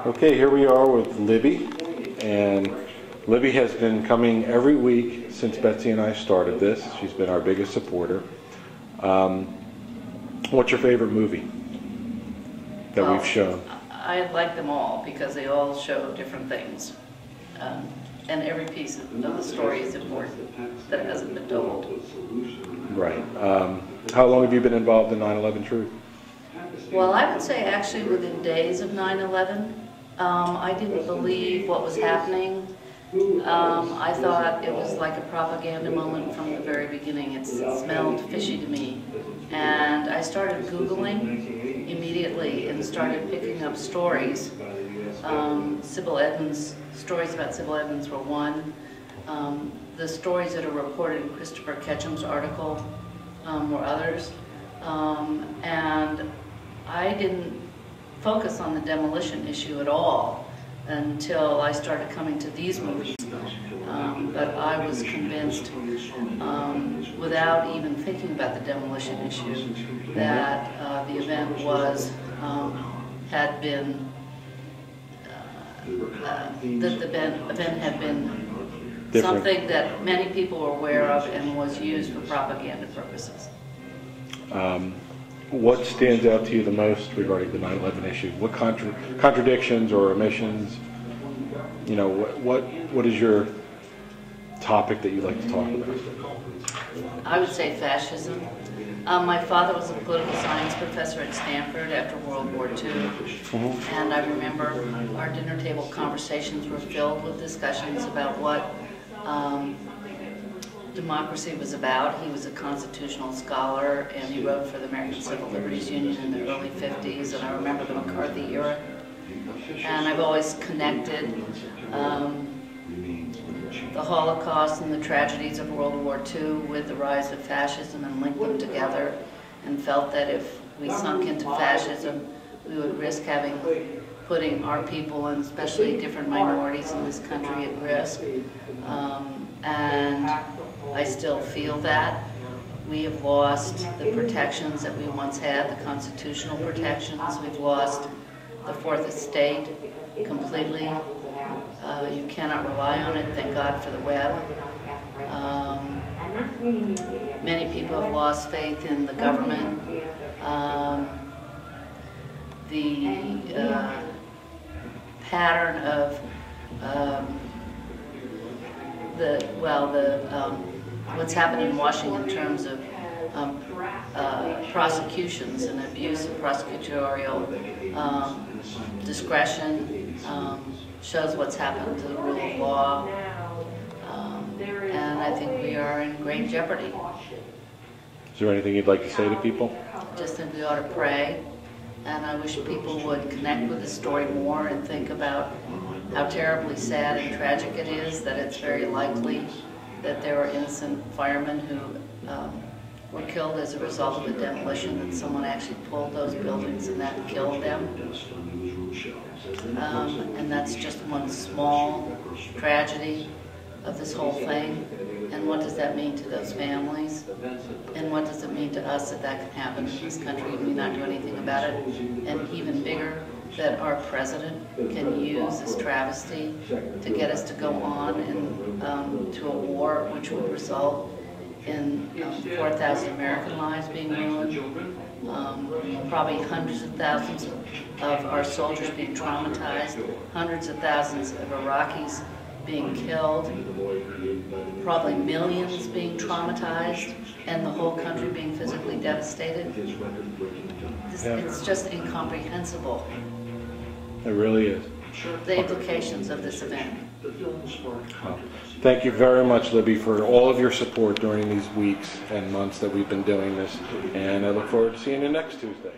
Okay, here we are with Libby, and Libby has been coming every week since Betsy and I started this. She's been our biggest supporter. What's your favorite movie that we've shown? I like them all because they all show different things. And every piece of the story is important that hasn't been told. Right. How long have you been involved in 9/11 Truth? Well, I would say actually within days of 9/11. I didn't believe what was happening. I thought it was like a propaganda moment from the very beginning. It smelled fishy to me. And I started Googling immediately and started picking up stories. Stories about Sybil Evans were one. The stories that are reported in Christopher Ketchum's article were others. And I didn't focus on the demolition issue at all until I started coming to these movies. But I was convinced, without even thinking about the demolition issue, that the event had been different. Something that many people were aware of and was used for propaganda purposes. What stands out to you the most regarding the 9/11 issue? What contradictions or omissions? You know, what is your topic that you like to talk about? I would say fascism. My father was a political science professor at Stanford after World War II, and I remember our dinner table conversations were filled with discussions about what democracy was about. He was a constitutional scholar, and he wrote for the American Civil Liberties Union in the early 50s, and I remember the McCarthy era. And I've always connected the Holocaust and the tragedies of World War II with the rise of fascism and linked them together, and felt that if we sunk into fascism, we would risk putting our people, and especially different minorities in this country, at risk. And I still feel that. We have lost the protections that we once had, the constitutional protections. We've lost the Fourth Estate completely. You cannot rely on it, thank God for the web. Many people have lost faith in the government. The pattern of what's happened in Washington in terms of prosecutions and abuse of prosecutorial discretion shows what's happened to the rule of law, and I think we are in great jeopardy. Is there anything you'd like to say to people? Just think we ought to pray, and I wish people would connect with the story more and think about how terribly sad and tragic it is that it's very likely that there were innocent firemen who were killed as a result of a demolition, that someone actually pulled those buildings and that killed them. And that's just one small tragedy of this whole thing. And what does that mean to those families? And what does it mean to us that that can happen in this country and we not do anything about it? And even bigger, that our president can use this travesty to get us to go on and to a war which would result in 4,000 American lives being ruined, probably hundreds of thousands of our soldiers being traumatized, hundreds of thousands of Iraqis being killed, probably millions being traumatized, and the whole country being physically devastated. It's just incomprehensible. It really is. The implications of this event. Well, thank you very much, Libby, for all of your support during these weeks and months that we've been doing this, and I look forward to seeing you next Tuesday.